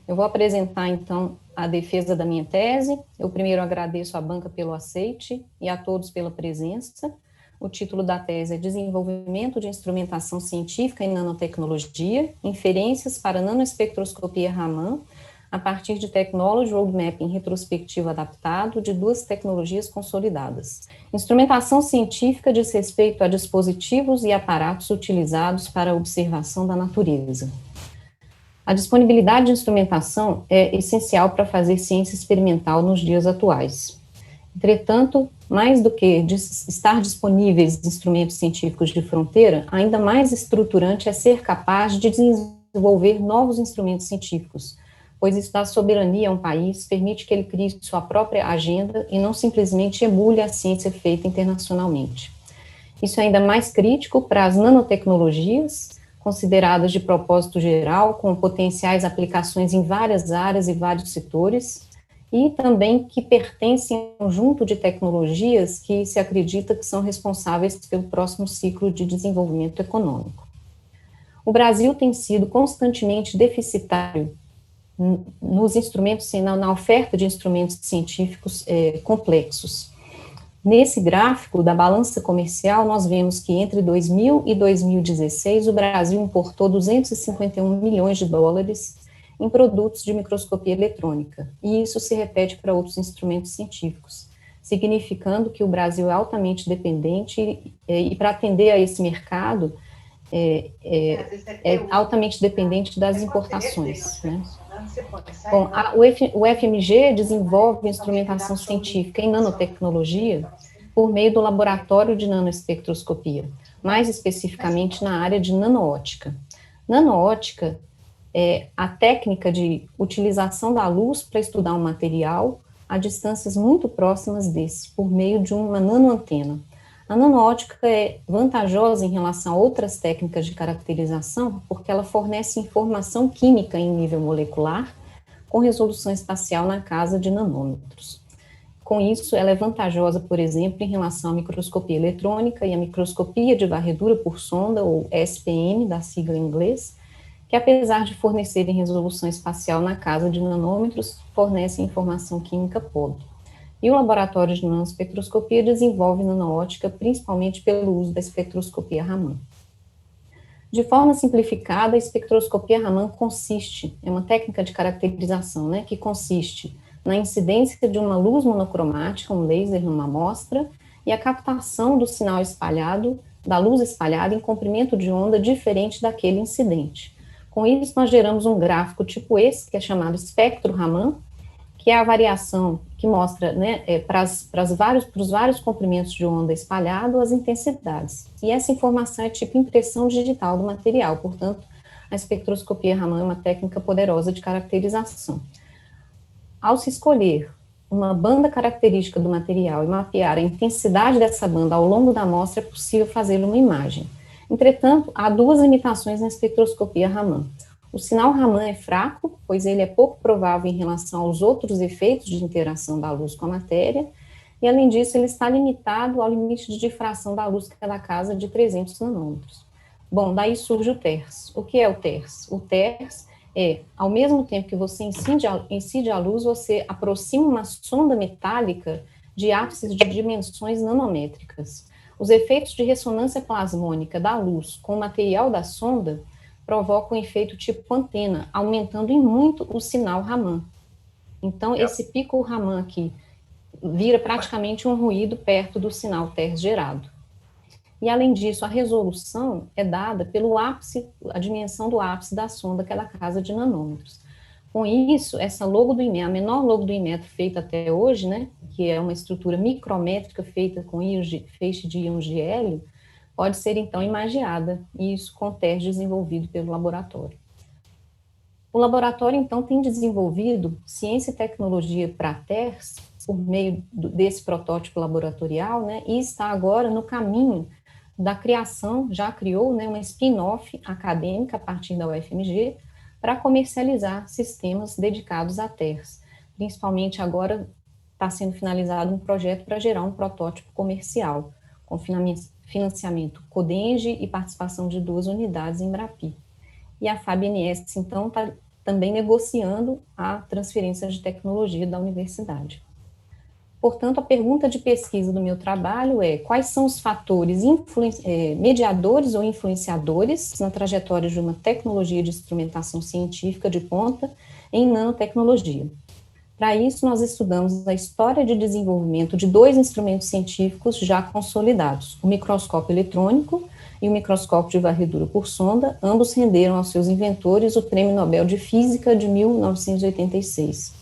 Eu vou apresentar, então, a defesa da minha tese. Eu primeiro agradeço à banca pelo aceite e a todos pela presença. O título da tese é Desenvolvimento de Instrumentação Científica em Nanotecnologia, Inferências para Nanoespectroscopia Raman, a partir de Technology Roadmap em retrospectivo adaptado de duas tecnologias consolidadas. Instrumentação científica diz respeito a dispositivos e aparatos utilizados para a observação da natureza. A disponibilidade de instrumentação é essencial para fazer ciência experimental nos dias atuais. Entretanto, mais do que estar disponíveis instrumentos científicos de fronteira, ainda mais estruturante é ser capaz de desenvolver novos instrumentos científicos, pois isso dá soberania a um país, permite que ele crie sua própria agenda e não simplesmente emule a ciência feita internacionalmente. Isso é ainda mais crítico para as nanotecnologias, consideradas de propósito geral, com potenciais aplicações em várias áreas e vários setores, e também que pertencem a um conjunto de tecnologias que se acredita que são responsáveis pelo próximo ciclo de desenvolvimento econômico. O Brasil tem sido constantemente deficitário nos instrumentos, na oferta de instrumentos científicos complexos. Nesse gráfico da balança comercial, nós vemos que entre 2000 e 2016, o Brasil importou 251 milhões de dólares em produtos de microscopia eletrônica, e isso se repete para outros instrumentos científicos, significando que o Brasil é altamente dependente, e para atender a esse mercado, é altamente dependente das importações, né? Bom, o FMG desenvolve instrumentação científica em nanotecnologia por meio do Laboratório de Nanoespectroscopia, mais especificamente na área de nanoótica. Nanoótica é a técnica de utilização da luz para estudar um material a distâncias muito próximas desse, por meio de uma nanoantena. A nanoótica é vantajosa em relação a outras técnicas de caracterização, porque ela fornece informação química em nível molecular, com resolução espacial na casa de nanômetros. Com isso, ela é vantajosa, por exemplo, em relação à microscopia eletrônica e à microscopia de varredura por sonda, ou SPM, da sigla em inglês, que apesar de fornecerem resolução espacial na casa de nanômetros, fornecem informação química pobre. E o laboratório de nanoespectroscopia desenvolve nanoótica principalmente pelo uso da espectroscopia Raman. De forma simplificada, a espectroscopia Raman é uma técnica de caracterização, né, que consiste na incidência de uma luz monocromática, um laser numa amostra, e a captação do sinal espalhado, da luz espalhada em comprimento de onda diferente daquele incidente. Com isso, nós geramos um gráfico tipo esse, que é chamado espectro Raman, que é a variação que mostra, né, para os vários comprimentos de onda espalhado, as intensidades. E essa informação é tipo impressão digital do material, portanto, a espectroscopia Raman é uma técnica poderosa de caracterização. Ao se escolher uma banda característica do material e mapear a intensidade dessa banda ao longo da amostra, é possível fazer uma imagem. Entretanto, há duas limitações na espectroscopia Raman. O sinal Raman é fraco, pois ele é pouco provável em relação aos outros efeitos de interação da luz com a matéria, e além disso, ele está limitado ao limite de difração da luz, que é da casa de 300 nanômetros. Bom, daí surge o TERS. O que é o TERS? O TERS é, ao mesmo tempo que você incide a luz, você aproxima uma sonda metálica de ápices de dimensões nanométricas. Os efeitos de ressonância plasmônica da luz com o material da sonda provoca um efeito tipo antena, aumentando em muito o sinal Raman. Então, esse pico Raman aqui vira praticamente um ruído perto do sinal TERS gerado. E, além disso, a resolução é dada pelo ápice, a dimensão do ápice da sonda, que é da casa de nanômetros. Com isso, essa logodoimia, a menor logodoimétrio feita até hoje, né, que é uma estrutura micrométrica feita com feixe de íons de hélio, pode ser, então, imagiada, e isso com teste desenvolvido pelo laboratório. O laboratório, então, tem desenvolvido ciência e tecnologia para TERS, por meio desse protótipo laboratorial, né, e está agora no caminho da criação, já criou, né, uma spin-off acadêmica a partir da UFMG, para comercializar sistemas dedicados a TERS. Principalmente agora está sendo finalizado um projeto para gerar um protótipo comercial, com financiamento CODENGE e participação de 2 unidades em Embrapi. E a FAB-NS, então, está também negociando a transferência de tecnologia da universidade. Portanto, a pergunta de pesquisa do meu trabalho é: quais são os fatores mediadores ou influenciadores na trajetória de uma tecnologia de instrumentação científica de ponta em nanotecnologia? Para isso, nós estudamos a história de desenvolvimento de dois instrumentos científicos já consolidados, o microscópio eletrônico e o microscópio de varredura por sonda. Ambos renderam aos seus inventores o Prêmio Nobel de Física de 1986.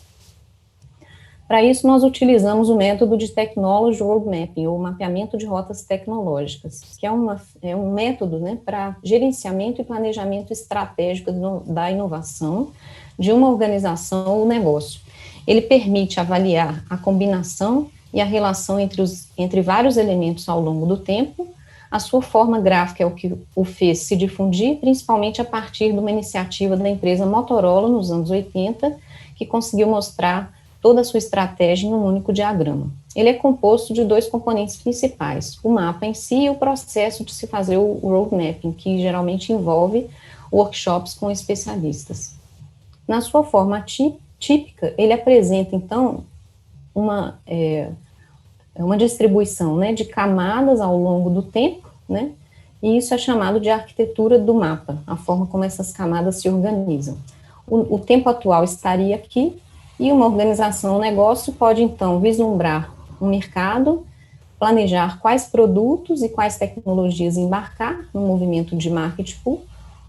Para isso, nós utilizamos o método de Technology Road Mapping, ou mapeamento de rotas tecnológicas, que é um método, né, para gerenciamento e planejamento estratégico da inovação de uma organização ou negócio. Ele permite avaliar a combinação e a relação entre vários elementos ao longo do tempo. A sua forma gráfica é o que o fez se difundir, principalmente a partir de uma iniciativa da empresa Motorola nos anos 80, que conseguiu mostrar toda a sua estratégia em um único diagrama. Ele é composto de dois componentes principais, o mapa em si e o processo de se fazer o road mapping, que geralmente envolve workshops com especialistas. Na sua forma típica, ele apresenta, então, uma distribuição, né, de camadas ao longo do tempo, né, e isso é chamado de arquitetura do mapa, a forma como essas camadas se organizam. O tempo atual estaria aqui, e uma organização, um negócio, pode, então, vislumbrar um mercado, planejar quais produtos e quais tecnologias embarcar no movimento de market pool,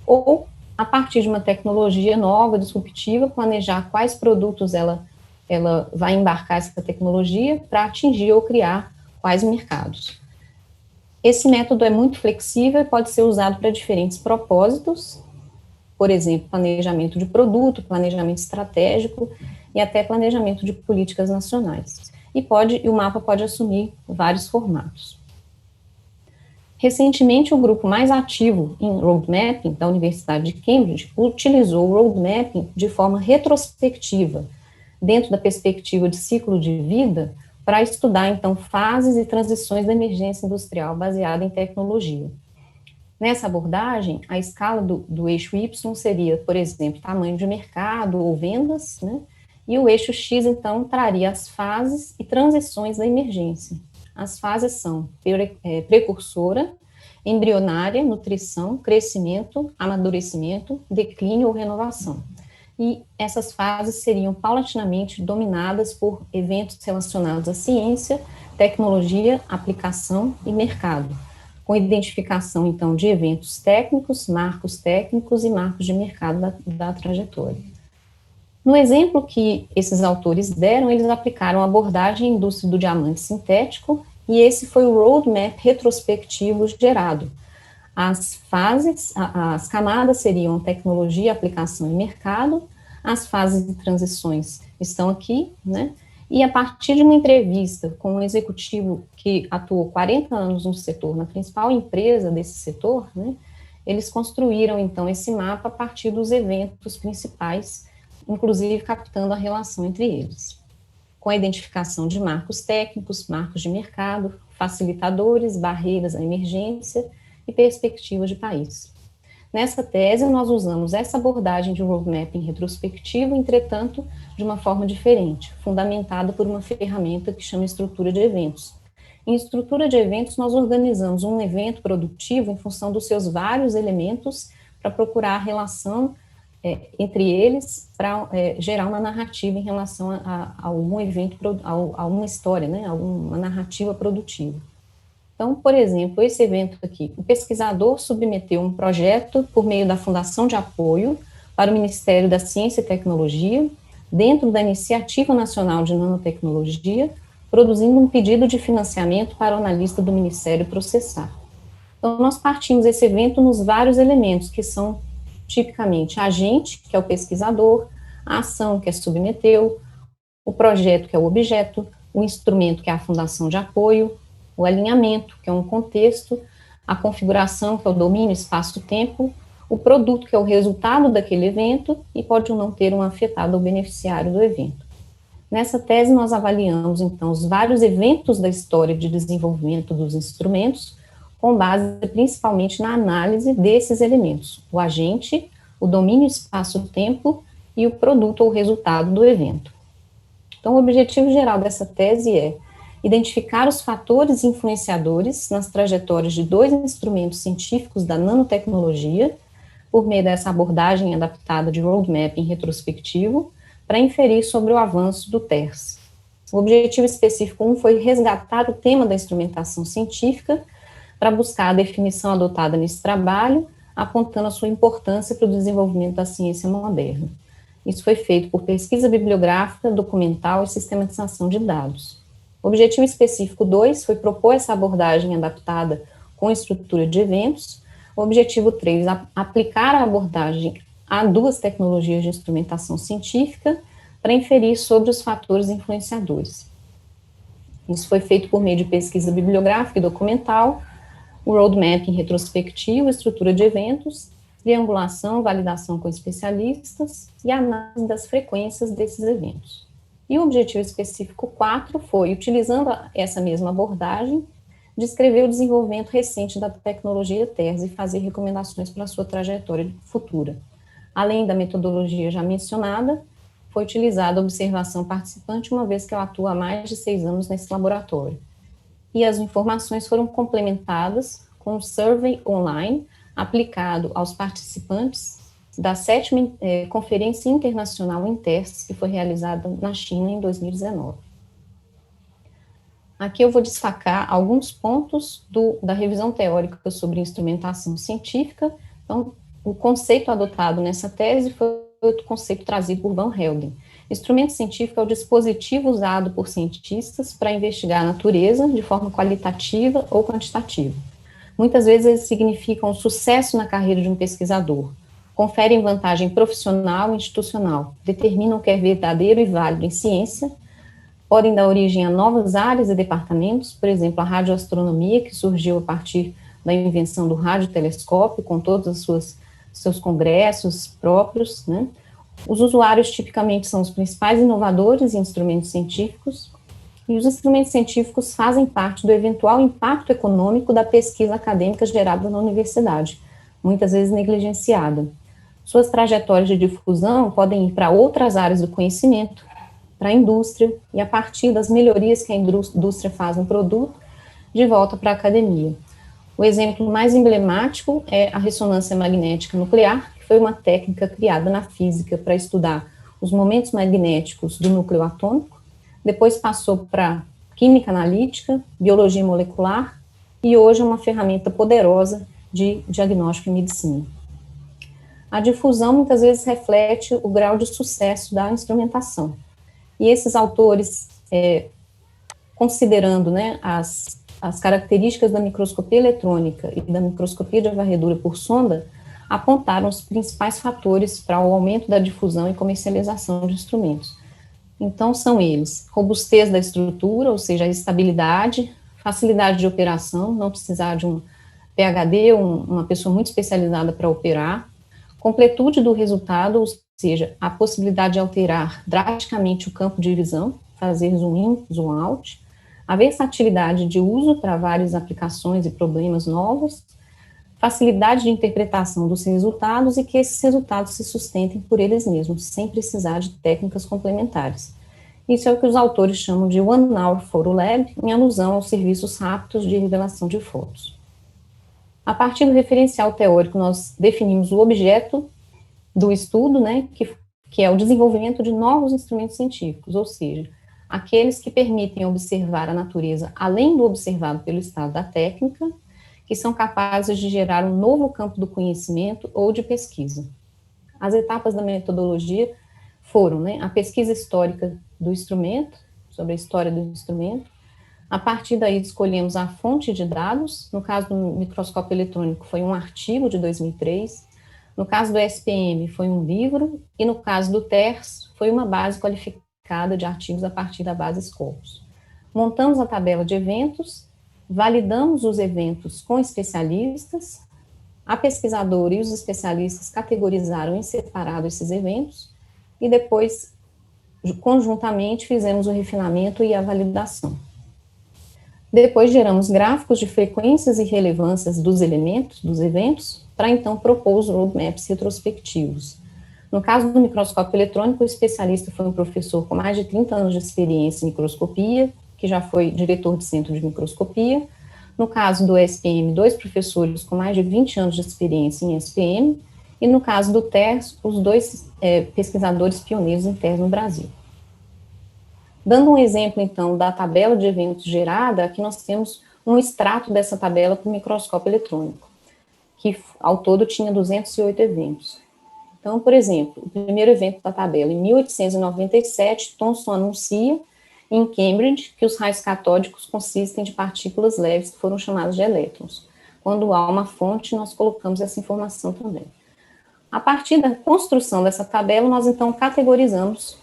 ou, a partir de uma tecnologia nova, disruptiva, planejar quais produtos ela vai embarcar essa tecnologia para atingir ou criar quais mercados. Esse método é muito flexível e pode ser usado para diferentes propósitos, por exemplo, planejamento de produto, planejamento estratégico, e até planejamento de políticas nacionais. E o mapa pode assumir vários formatos. Recentemente, o grupo mais ativo em road mapping da Universidade de Cambridge utilizou o road mapping de forma retrospectiva, dentro da perspectiva de ciclo de vida, para estudar, então, fases e transições da emergência industrial baseada em tecnologia. Nessa abordagem, a escala do eixo Y seria, por exemplo, tamanho de mercado ou vendas, né? E o eixo X, então, traria as fases e transições da emergência. As fases são precursora, embrionária, nutrição, crescimento, amadurecimento, declínio ou renovação. E essas fases seriam paulatinamente dominadas por eventos relacionados à ciência, tecnologia, aplicação e mercado, com identificação, então, de eventos técnicos, marcos técnicos e marcos de mercado da trajetória. No exemplo que esses autores deram, eles aplicaram a abordagem à indústria do diamante sintético, e esse foi o roadmap retrospectivo gerado. As camadas seriam tecnologia, aplicação e mercado, as fases de transições estão aqui, né? E a partir de uma entrevista com um executivo que atuou 40 anos no setor, na principal empresa desse setor, né? Eles construíram, então, esse mapa a partir dos eventos principais, inclusive captando a relação entre eles, com a identificação de marcos técnicos, marcos de mercado, facilitadores, barreiras à emergência e perspectivas de país. Nessa tese, nós usamos essa abordagem de roadmapping retrospectivo, entretanto, de uma forma diferente, fundamentada por uma ferramenta que chama estrutura de eventos. Em estrutura de eventos, nós organizamos um evento produtivo em função dos seus vários elementos para procurar a relação entre eles, para gerar uma narrativa em relação a algum evento, a uma história, né, a uma narrativa produtiva. Então, por exemplo, esse evento aqui, o pesquisador submeteu um projeto por meio da Fundação de Apoio para o Ministério da Ciência e Tecnologia, dentro da Iniciativa Nacional de Nanotecnologia, produzindo um pedido de financiamento para o analista do Ministério processar. Então, nós partimos esse evento nos vários elementos, que são tipicamente a agente, que é o pesquisador, a ação, que é submeteu, o projeto, que é o objeto, o instrumento, que é a fundação de apoio, o alinhamento, que é um contexto, a configuração, que é o domínio, espaço-tempo, o produto, que é o resultado daquele evento, e pode ou não ter um afetado ou beneficiário do evento. Nessa tese, nós avaliamos, então, os vários eventos da história de desenvolvimento dos instrumentos, com base principalmente na análise desses elementos, o agente, o domínio espaço-tempo e o produto ou resultado do evento. Então, o objetivo geral dessa tese é identificar os fatores influenciadores nas trajetórias de dois instrumentos científicos da nanotecnologia, por meio dessa abordagem adaptada de roadmap em retrospectivo, para inferir sobre o avanço do TERS. O objetivo específico 1 foi resgatar o tema da instrumentação científica para buscar a definição adotada nesse trabalho, apontando a sua importância para o desenvolvimento da ciência moderna. Isso foi feito por pesquisa bibliográfica, documental e sistematização de dados. O objetivo específico 2 foi propor essa abordagem adaptada com estrutura de eventos. O objetivo 3, aplicar a abordagem a duas tecnologias de instrumentação científica para inferir sobre os fatores influenciadores. Isso foi feito por meio de pesquisa bibliográfica e documental, o roadmap em retrospectivo, estrutura de eventos, triangulação, validação com especialistas e análise das frequências desses eventos. E o objetivo específico 4 foi, utilizando essa mesma abordagem, descrever o desenvolvimento recente da tecnologia TERS e fazer recomendações para a sua trajetória futura. Além da metodologia já mencionada, foi utilizada a observação participante, uma vez que ela atua há mais de 6 anos nesse laboratório. E as informações foram complementadas com um survey online aplicado aos participantes da 7ª Conferência Internacional em TERS, que foi realizada na China em 2019. Aqui eu vou destacar alguns pontos da revisão teórica sobre instrumentação científica. Então, o conceito adotado nessa tese foi o conceito trazido por Van Helden. Instrumento científico é o dispositivo usado por cientistas para investigar a natureza de forma qualitativa ou quantitativa. Muitas vezes eles significam sucesso na carreira de um pesquisador, conferem vantagem profissional e institucional, determinam o que é verdadeiro e válido em ciência, podem dar origem a novas áreas e departamentos, por exemplo, a radioastronomia, que surgiu a partir da invenção do radiotelescópio, com todos os seus congressos próprios, né? Os usuários tipicamente são os principais inovadores em instrumentos científicos, e os instrumentos científicos fazem parte do eventual impacto econômico da pesquisa acadêmica gerada na universidade, muitas vezes negligenciada. Suas trajetórias de difusão podem ir para outras áreas do conhecimento, para a indústria, e a partir das melhorias que a indústria faz no produto, de volta para a academia. O exemplo mais emblemático é a ressonância magnética nuclear, que foi uma técnica criada na física para estudar os momentos magnéticos do núcleo atômico, depois passou para química analítica, biologia molecular, e hoje é uma ferramenta poderosa de diagnóstico em medicina. A difusão muitas vezes reflete o grau de sucesso da instrumentação. E esses autores, considerando, né, as características da microscopia eletrônica e da microscopia de varredura por sonda, apontaram os principais fatores para o aumento da difusão e comercialização de instrumentos. Então, são eles: robustez da estrutura, ou seja, a estabilidade, facilidade de operação, não precisar de um PhD, uma pessoa muito especializada para operar, completude do resultado, ou seja, a possibilidade de alterar drasticamente o campo de visão, fazer zoom in, zoom out, a versatilidade de uso para várias aplicações e problemas novos, facilidade de interpretação dos resultados e que esses resultados se sustentem por eles mesmos, sem precisar de técnicas complementares. Isso é o que os autores chamam de One Hour Photo Lab, em alusão aos serviços rápidos de revelação de fotos. A partir do referencial teórico, nós definimos o objeto do estudo, né, que é o desenvolvimento de novos instrumentos científicos, ou seja, aqueles que permitem observar a natureza além do observado pelo estado da técnica, que são capazes de gerar um novo campo do conhecimento ou de pesquisa. As etapas da metodologia foram, né, a pesquisa histórica do instrumento, sobre a história do instrumento. A partir daí, escolhemos a fonte de dados. No caso do microscópio eletrônico, foi um artigo de 2003. No caso do SPM, foi um livro. E no caso do TERS, foi uma base qualificada de artigos a partir da base Scopus. Montamos a tabela de eventos, validamos os eventos com especialistas. A pesquisadora e os especialistas categorizaram em separado esses eventos. E depois, conjuntamente, fizemos o refinamento e a validação. Depois geramos gráficos de frequências e relevâncias dos elementos, dos eventos, para então propor os roadmaps retrospectivos. No caso do microscópio eletrônico, o especialista foi um professor com mais de 30 anos de experiência em microscopia, que já foi diretor de centro de microscopia. No caso do SPM, 2 professores com mais de 20 anos de experiência em SPM. E no caso do TERS, os 2 pesquisadores pioneiros em TERS no Brasil. Dando um exemplo, então, da tabela de eventos gerada, aqui nós temos um extrato dessa tabela para o microscópio eletrônico, que ao todo tinha 208 eventos. Então, por exemplo, o primeiro evento da tabela, em 1897, Thomson anuncia em Cambridge que os raios catódicos consistem de partículas leves que foram chamadas de elétrons. Quando há uma fonte, nós colocamos essa informação também. A partir da construção dessa tabela, nós então categorizamos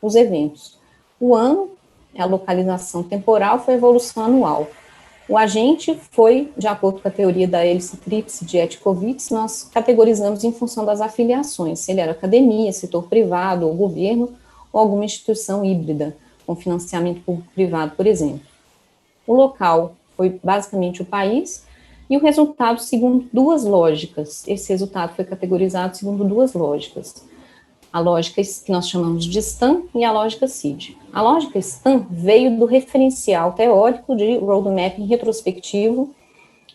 os eventos. O ano, a localização temporal, foi a evolução anual. O agente foi, de acordo com a teoria da hélice-tríplice de Etcovitz, nós categorizamos em função das afiliações, se ele era academia, setor privado ou governo, ou alguma instituição híbrida, com financiamento público-privado, por exemplo. O local foi basicamente o país, e o resultado segundo 2 lógicas. Esse resultado foi categorizado segundo 2 lógicas. A lógica que nós chamamos de Stan e a lógica SID. A lógica Stan veio do referencial teórico de roadmapping retrospectivo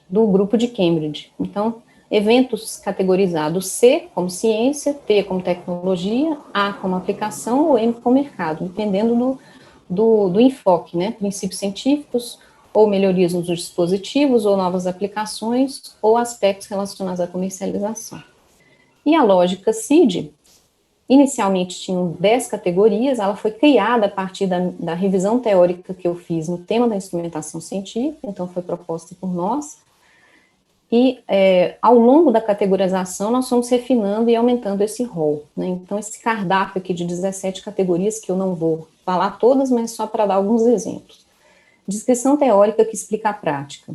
do grupo de Cambridge. Então, eventos categorizados C como ciência, T como tecnologia, A como aplicação ou M como mercado, dependendo do enfoque, né? Princípios científicos, ou melhorias nos dispositivos, ou novas aplicações, ou aspectos relacionados à comercialização. E a lógica SID, inicialmente tinham 10 categorias, ela foi criada a partir da revisão teórica que eu fiz no tema da instrumentação científica, então foi proposta por nós, e ao longo da categorização nós fomos refinando e aumentando esse rol, né? Então esse cardápio aqui de 17 categorias, que eu não vou falar todas, mas só para dar alguns exemplos. Descrição teórica que explica a prática.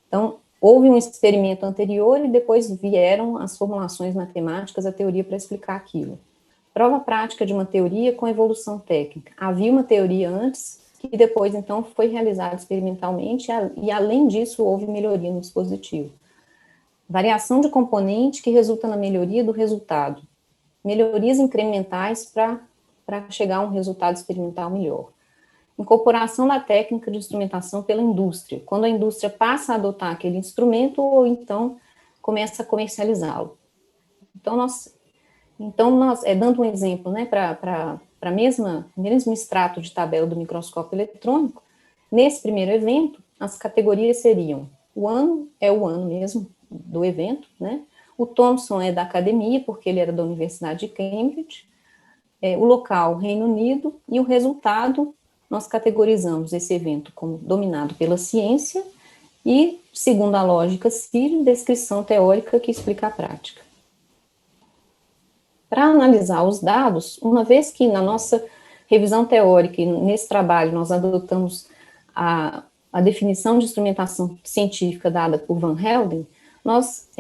Então, houve um experimento anterior e depois vieram as formulações matemáticas, a teoria para explicar aquilo. Prova prática de uma teoria com evolução técnica. Havia uma teoria antes, que depois, então, foi realizada experimentalmente, e além disso, houve melhoria no dispositivo. Variação de componente que resulta na melhoria do resultado. Melhorias incrementais para chegar a um resultado experimental melhor. Incorporação da técnica de instrumentação pela indústria, quando a indústria passa a adotar aquele instrumento ou então começa a comercializá-lo. Então, nós dando um exemplo, né, para mesmo extrato de tabela do microscópio eletrônico, nesse primeiro evento, as categorias seriam, o ano é o ano mesmo do evento, né, o Thomson é da academia, porque ele era da Universidade de Cambridge, o local, Reino Unido, e o resultado, nós categorizamos esse evento como dominado pela ciência e, segundo a lógica CIR, descrição teórica que explica a prática. Para analisar os dados, uma vez que na nossa revisão teórica e nesse trabalho nós adotamos a definição de instrumentação científica dada por Van Helden, nós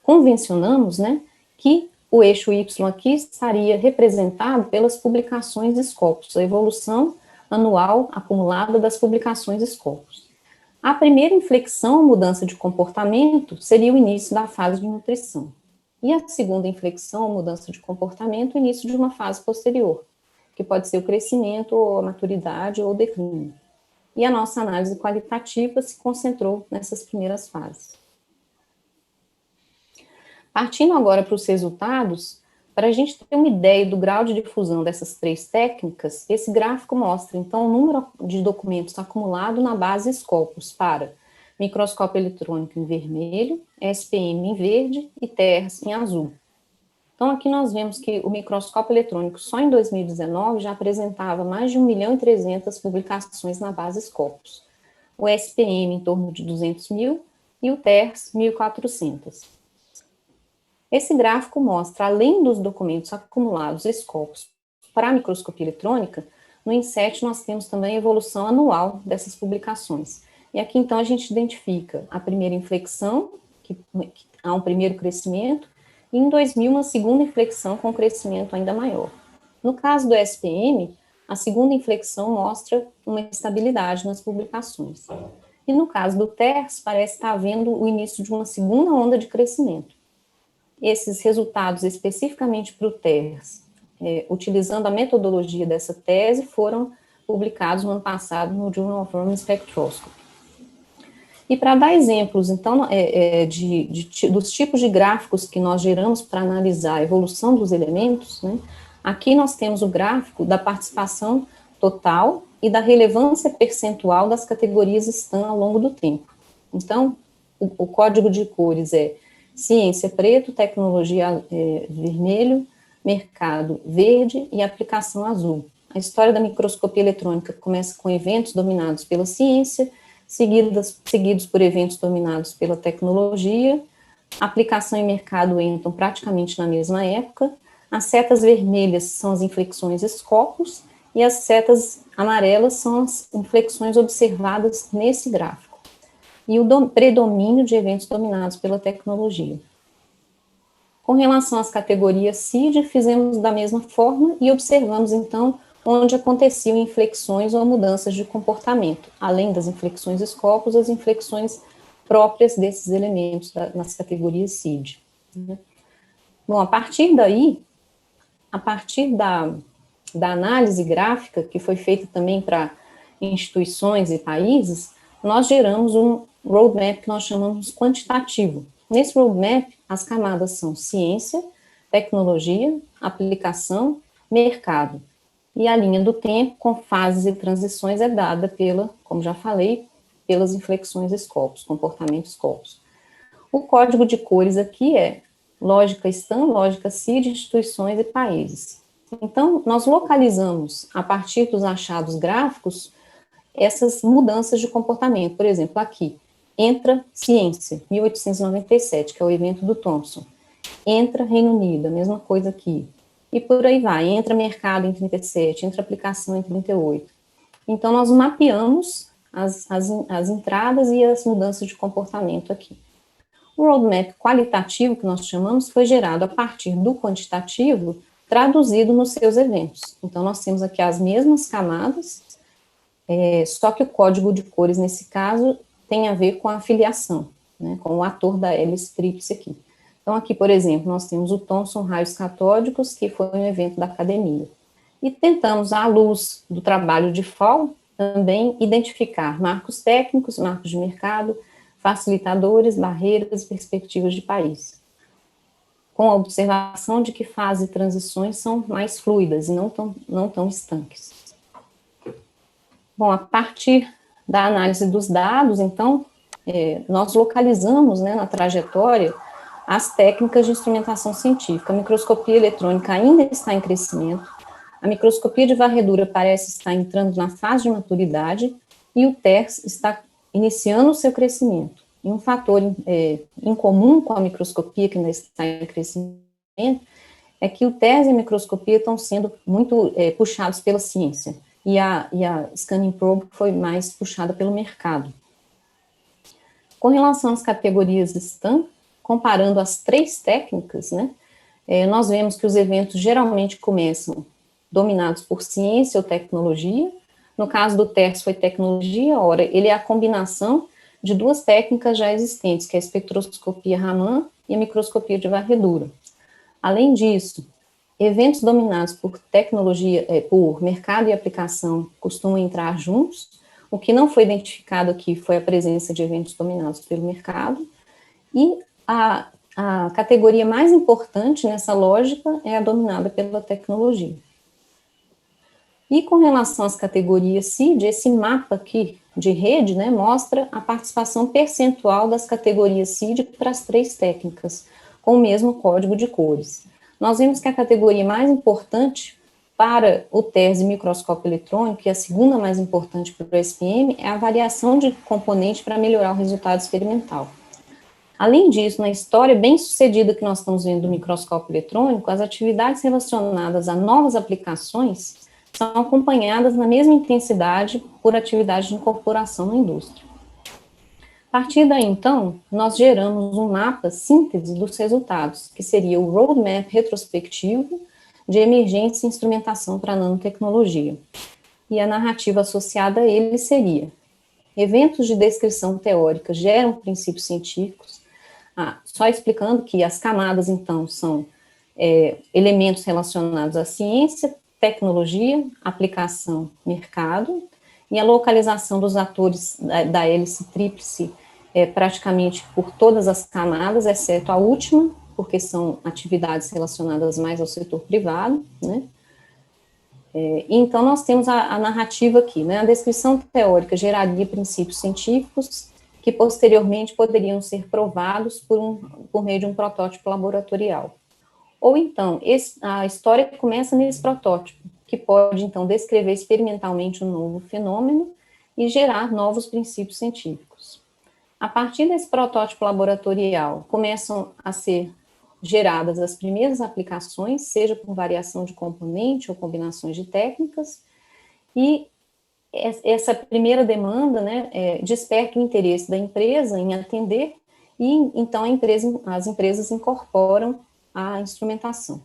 convencionamos, né, que o eixo Y aqui estaria representado pelas publicações Scopus, a evolução anual acumulada das publicações Scopus. A primeira inflexão, mudança de comportamento, seria o início da fase de nutrição. E a segunda inflexão, mudança de comportamento, o início de uma fase posterior, que pode ser o crescimento, ou a maturidade, ou o declínio. E a nossa análise qualitativa se concentrou nessas primeiras fases. Partindo agora para os resultados, para a gente ter uma ideia do grau de difusão dessas 3 técnicas, esse gráfico mostra, então, o número de documentos acumulado na base Scopus para microscópio eletrônico em vermelho, SPM em verde e TERS em azul. Então, aqui nós vemos que o microscópio eletrônico só em 2019 já apresentava mais de 1.300.000 publicações na base Scopus. O SPM em torno de 200.000 e o TERS 1.400. Esse gráfico mostra, além dos documentos acumulados Scopus para a microscopia eletrônica, no INSET nós temos também a evolução anual dessas publicações. E aqui, então, a gente identifica a primeira inflexão, que há um primeiro crescimento, e em 2000 uma segunda inflexão com crescimento ainda maior. No caso do SPM, a segunda inflexão mostra uma estabilidade nas publicações. E no caso do TERS, parece estar havendo o início de uma segunda onda de crescimento. esses resultados especificamente para o TERS, utilizando a metodologia dessa tese, foram publicados no ano passado no Journal of Raman Spectroscopy. E para dar exemplos, então, dos tipos de gráficos que nós geramos para analisar a evolução dos elementos, né, aqui nós temos o gráfico da participação total e da relevância percentual das categorias STEM ao longo do tempo. Então, o código de cores é ciência preto, tecnologia vermelho, mercado verde e aplicação azul. A história da microscopia eletrônica começa com eventos dominados pela ciência, seguidos por eventos dominados pela tecnologia. Aplicação e mercado entram praticamente na mesma época. As setas vermelhas são as inflexões Scopus e as setas amarelas são as inflexões observadas nesse gráfico. E o predomínio de eventos dominados pela tecnologia. Com relação às categorias CID, fizemos da mesma forma e observamos, então, onde aconteciam inflexões ou mudanças de comportamento, além das inflexões Scopus, as inflexões próprias desses elementos nas categorias CID. Bom, a partir daí, a partir da análise gráfica, que foi feita também para instituições e países, nós geramos um roadmap que nós chamamos quantitativo. Nesse roadmap, as camadas são ciência, tecnologia, aplicação, mercado. E a linha do tempo, com fases e transições, é dada pela, como já falei, pelas inflexões Scopus, comportamentos Scopus. O código de cores aqui é lógica STEM, lógica CID, instituições e países. Então, nós localizamos, a partir dos achados gráficos, essas mudanças de comportamento. Por exemplo, aqui, entra ciência, 1897, que é o evento do Thomson. Entra Reino Unido, a mesma coisa aqui. E por aí vai, entra mercado em 37, entra aplicação em 38. Então, nós mapeamos as entradas e as mudanças de comportamento aqui. O roadmap qualitativo, que nós chamamos, foi gerado a partir do quantitativo, traduzido nos seus eventos. Então, nós temos aqui as mesmas camadas, só que o código de cores, nesse caso, tem a ver com a afiliação, né, com o ator da hélice tríplice aqui. Então, aqui, por exemplo, nós temos o Thomson Raios Catódicos, que foi um evento da academia. E tentamos, à luz do trabalho de Fall, também identificar marcos técnicos, marcos de mercado, facilitadores, barreiras e perspectivas de país. Com a observação de que fases e transições são mais fluidas e não tão estanques. Bom, a partir da análise dos dados, então, nós localizamos, né, na trajetória as técnicas de instrumentação científica. A microscopia eletrônica ainda está em crescimento, a microscopia de varredura parece estar entrando na fase de maturidade e o TERS está iniciando o seu crescimento. E um fator em comum com a microscopia, que ainda está em crescimento, é que o TERS e a microscopia estão sendo muito puxados pela ciência. E a Scanning Probe foi mais puxada pelo mercado. Com relação às categorias STEM, comparando as três técnicas, né, nós vemos que os eventos geralmente começam dominados por ciência ou tecnologia. No caso do TERS foi tecnologia, ora, ele é a combinação de duas técnicas já existentes, que é a espectroscopia Raman e a microscopia de varredura. Além disso, eventos dominados por tecnologia, por mercado e aplicação costumam entrar juntos. O que não foi identificado aqui foi a presença de eventos dominados pelo mercado. E a categoria mais importante nessa lógica é a dominada pela tecnologia. E com relação às categorias CID, esse mapa aqui de rede, né, mostra a participação percentual das categorias CID para as três técnicas, com o mesmo código de cores. Nós vemos que a categoria mais importante para o TERS e microscópio eletrônico, e a segunda mais importante para o SPM, é a variação de componente para melhorar o resultado experimental. Além disso, na história bem-sucedida que nós estamos vendo do microscópio eletrônico, as atividades relacionadas a novas aplicações são acompanhadas na mesma intensidade por atividade de incorporação na indústria. A partir daí, então, nós geramos um mapa síntese dos resultados, que seria o roadmap retrospectivo de emergência e instrumentação para a nanotecnologia. E a narrativa associada a ele seria: eventos de descrição teórica geram princípios científicos, só explicando que as camadas, então, são elementos relacionados à ciência, tecnologia, aplicação, mercado, e a localização dos atores da hélice tríplice praticamente por todas as camadas, exceto a última, porque são atividades relacionadas mais ao setor privado, né? Então, nós temos a narrativa aqui, né? A descrição teórica geraria princípios científicos que posteriormente poderiam ser provados por meio de um protótipo laboratorial. Ou então, a história começa nesse protótipo, que pode, então, descrever experimentalmente um novo fenômeno e gerar novos princípios científicos. A partir desse protótipo laboratorial, começam a ser geradas as primeiras aplicações, seja por variação de componente ou combinações de técnicas, e essa primeira demanda, né, desperta o interesse da empresa em atender, e então as empresas incorporam a instrumentação.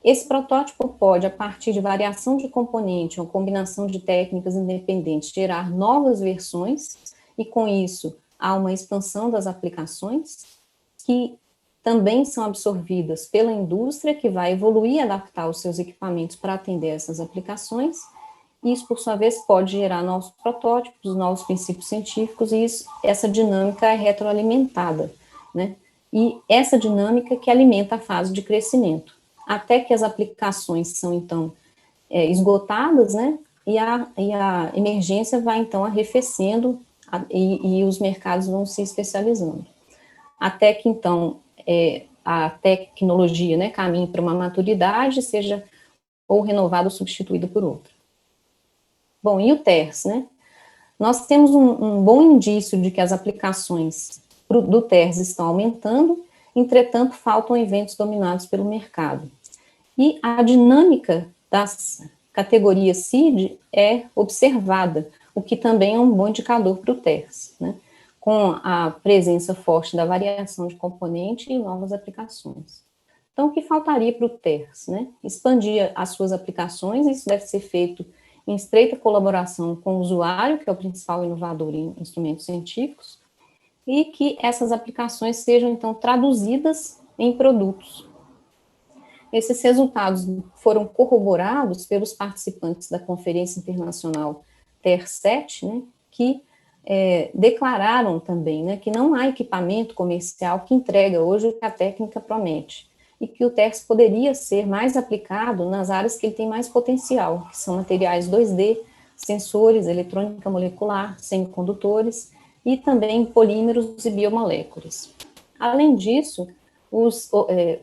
Esse protótipo pode, a partir de variação de componente ou combinação de técnicas independentes, gerar novas versões, e com isso há uma expansão das aplicações, que também são absorvidas pela indústria, que vai evoluir e adaptar os seus equipamentos para atender essas aplicações. Isso, por sua vez, pode gerar novos protótipos, novos princípios científicos, e essa dinâmica é retroalimentada, né? E essa dinâmica que alimenta a fase de crescimento, até que as aplicações são, então, esgotadas, né? E a emergência vai, então, arrefecendo e os mercados vão se especializando. Até que, então, a tecnologia, né, caminhe para uma maturidade, seja ou renovada ou substituída por outra. Bom, e o TERS, né? Nós temos um bom indício de que as aplicações do TERS estão aumentando, entretanto, faltam eventos dominados pelo mercado. E a dinâmica das categorias CID é observada, o que também é um bom indicador para o TERS, né? Com a presença forte da variação de componente e novas aplicações. Então, o que faltaria para o TERS, né? Expandir as suas aplicações, isso deve ser feito em estreita colaboração com o usuário, que é o principal inovador em instrumentos científicos, e que essas aplicações sejam, então, traduzidas em produtos. Esses resultados foram corroborados pelos participantes da Conferência Internacional TER7, né, que declararam também, né, que não há equipamento comercial que entrega hoje o que a técnica promete, e que o TERS poderia ser mais aplicado nas áreas que ele tem mais potencial, que são materiais 2D, sensores, eletrônica molecular, semicondutores, e também polímeros e biomoléculas. Além disso, os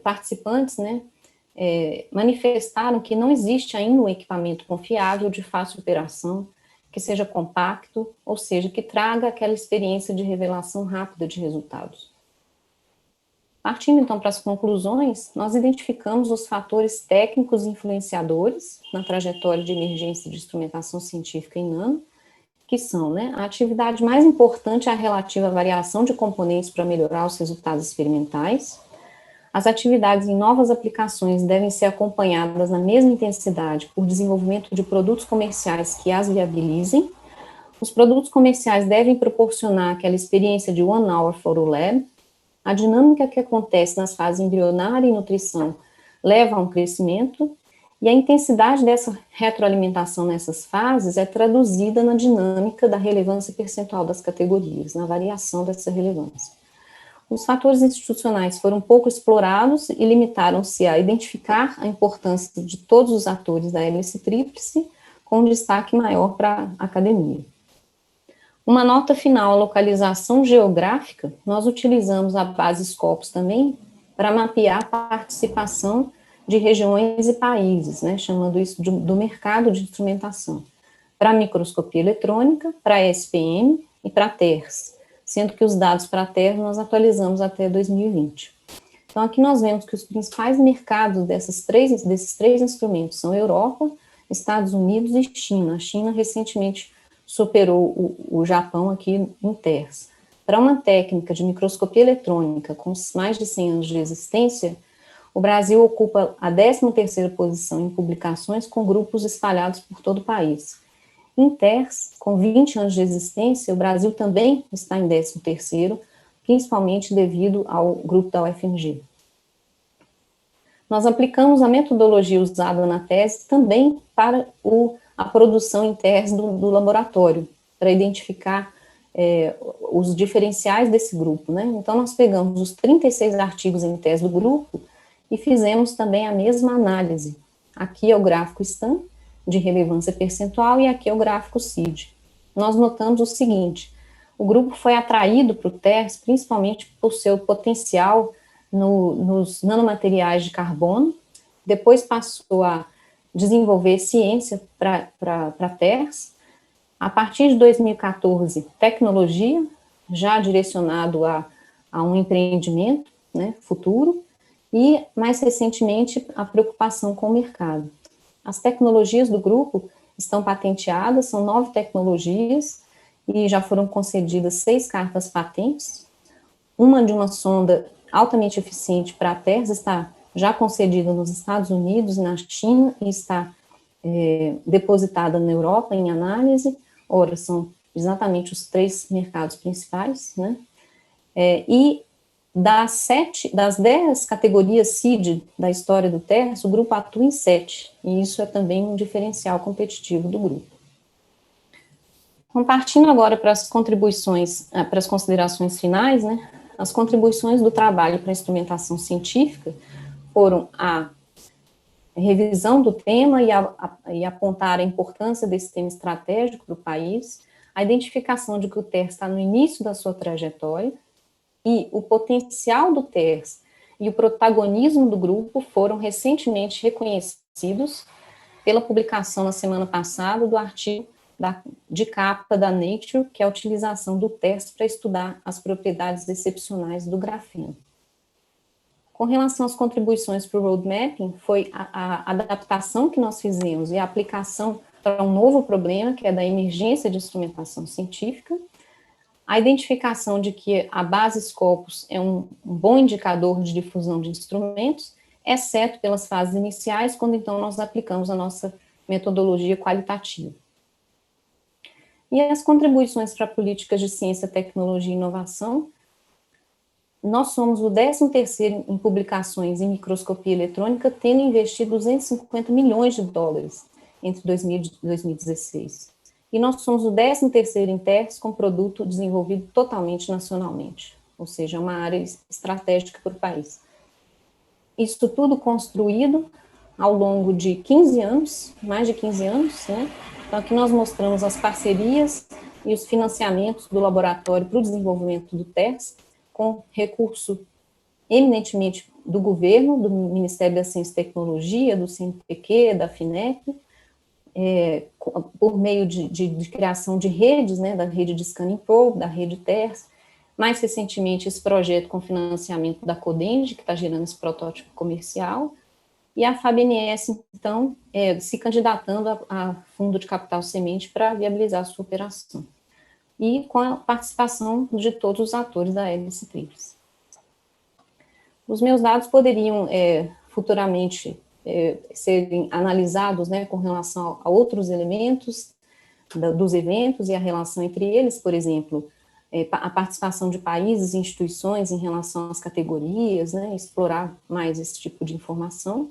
participantes, né, manifestaram que não existe ainda um equipamento confiável, de fácil operação, que seja compacto, ou seja, que traga aquela experiência de revelação rápida de resultados. Partindo, então, para as conclusões, nós identificamos os fatores técnicos influenciadores na trajetória de emergência de instrumentação científica em nano, que são, né, a atividade mais importante é a relativa à variação de componentes para melhorar os resultados experimentais. As atividades em novas aplicações devem ser acompanhadas na mesma intensidade por desenvolvimento de produtos comerciais que as viabilizem. Os produtos comerciais devem proporcionar aquela experiência de one hour for a lab. A dinâmica que acontece nas fases embrionária e nutrição leva a um crescimento, e a intensidade dessa retroalimentação nessas fases é traduzida na dinâmica da relevância percentual das categorias, na variação dessa relevância. Os fatores institucionais foram pouco explorados e limitaram-se a identificar a importância de todos os atores da hélice tríplice, com destaque maior para a academia. Uma nota final, a localização geográfica, nós utilizamos a base Scopus também para mapear a participação de regiões e países, né, chamando isso do mercado de instrumentação, para microscopia eletrônica, para SPM e para TERS, sendo que os dados para TERS nós atualizamos até 2020. Então, aqui nós vemos que os principais mercados desses três instrumentos são Europa, Estados Unidos e China. A China recentemente superou o Japão aqui em TERS. Para uma técnica de microscopia eletrônica com mais de 100 anos de existência, o Brasil ocupa a 13ª posição em publicações com grupos espalhados por todo o país. Em TERS, com 20 anos de existência, o Brasil também está em 13º, principalmente devido ao grupo da UFMG. Nós aplicamos a metodologia usada na tese também para a produção em tese do laboratório, para identificar os diferenciais desse grupo, né? Então, nós pegamos os 36 artigos em tese do grupo e fizemos também a mesma análise. Aqui é o gráfico STAM, de relevância percentual, e aqui é o gráfico CID. Nós notamos o seguinte: o grupo foi atraído para o TERS principalmente por seu potencial nos nanomateriais de carbono, depois passou a desenvolver ciência para TERS. A partir de 2014, tecnologia, já direcionado a um empreendimento, né, futuro, e, mais recentemente, a preocupação com o mercado. As tecnologias do grupo estão patenteadas, são 9 tecnologias, e já foram concedidas 6 cartas patentes. Uma de uma sonda altamente eficiente para a TERS está já concedida nos Estados Unidos, na China, e está depositada na Europa em análise. Ora, são exatamente os 3 mercados principais, né? E das 10 categorias CID da história do TERS, o grupo atua em 7, e isso é também um diferencial competitivo do grupo. Partindo agora para as contribuições, para as considerações finais, né? As contribuições do trabalho para a instrumentação científica foram a revisão do tema e apontar a importância desse tema estratégico para o país, a identificação de que o TERS está no início da sua trajetória, e o potencial do TERS e o protagonismo do grupo foram recentemente reconhecidos pela publicação na semana passada do artigo de capa da Nature, que é a utilização do TERS para estudar as propriedades excepcionais do grafeno. Com relação às contribuições para o roadmapping, foi a adaptação que nós fizemos e a aplicação para um novo problema, que é da emergência de instrumentação científica, a identificação de que a base Scopus é um bom indicador de difusão de instrumentos, exceto pelas fases iniciais, quando então nós aplicamos a nossa metodologia qualitativa. E as contribuições para políticas de ciência, tecnologia e inovação, nós somos o 13º em publicações em microscopia eletrônica, tendo investido 250 milhões de dólares entre 2000 e 2016. E nós somos o 13º em TERS com produto desenvolvido totalmente nacionalmente, ou seja, uma área estratégica para o país. Isso tudo construído ao longo de 15 anos, mais de 15 anos, né? Então, aqui nós mostramos as parcerias e os financiamentos do laboratório para o desenvolvimento do TERS, com recurso eminentemente do governo, do Ministério da Ciência e Tecnologia, do CNPq, da FINEP, por meio de criação de redes, né, da rede de Scanning Probe, da rede TERS, mais recentemente esse projeto com financiamento da Codenge, que está gerando esse protótipo comercial, e a FABNS, então, se candidatando a fundo de capital semente para viabilizar a sua operação, e com a participação de todos os atores da hélice tríplice. Os meus dados poderiam futuramente serem analisados, né, com relação a outros elementos dos eventos e a relação entre eles, por exemplo, a participação de países e instituições em relação às categorias, né, explorar mais esse tipo de informação.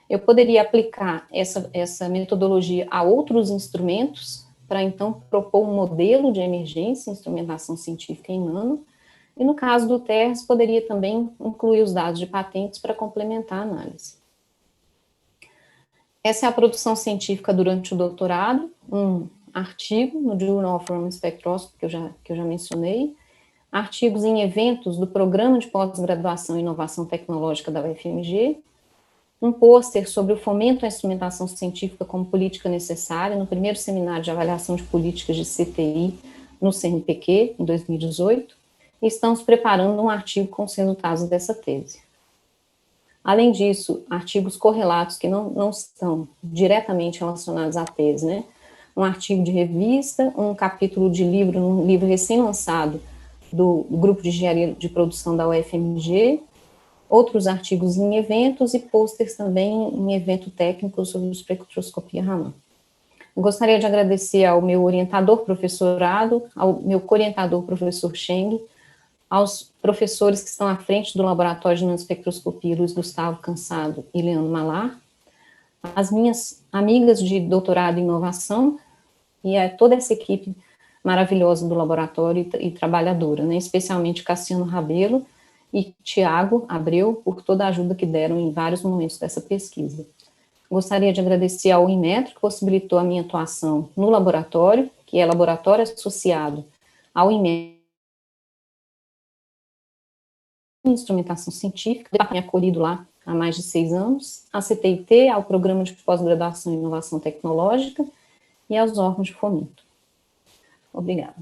Eu poderia aplicar essa metodologia a outros instrumentos, para então propor um modelo de emergência, instrumentação científica em nano, e no caso do TERS, poderia também incluir os dados de patentes para complementar a análise. Essa é a produção científica durante o doutorado, um artigo no Journal of Raman Spectroscopy, que eu já mencionei, artigos em eventos do Programa de Pós-Graduação e Inovação Tecnológica da UFMG, um pôster sobre o fomento à instrumentação científica como política necessária, no primeiro seminário de avaliação de políticas de CTI no CNPq, em 2018, e estamos preparando um artigo com os resultados dessa tese. Além disso, artigos correlatos que não estão diretamente relacionados à tese, né? Um artigo de revista, um capítulo de livro, um livro recém-lançado do Grupo de Engenharia de Produção da UFMG, outros artigos em eventos e pôsteres também em evento técnico sobre espectroscopia Raman. Gostaria de agradecer ao meu orientador professorado, ao meu co-orientador professor Cheng, aos professores que estão à frente do Laboratório de Nanoespectroscopia, Luiz Gustavo Cansado e Leandro Malar, as minhas amigas de doutorado em inovação e toda essa equipe maravilhosa do laboratório e trabalhadora, né, especialmente Cassiano Rabelo e Tiago Abreu, por toda a ajuda que deram em vários momentos dessa pesquisa. Gostaria de agradecer ao Inmetro, que possibilitou a minha atuação no laboratório, que é laboratório associado ao Inmetro, instrumentação científica, me acolhido lá há mais de 6 anos, a CTIT, ao Programa de Pós-Graduação em Inovação Tecnológica e aos órgãos de fomento. Obrigada.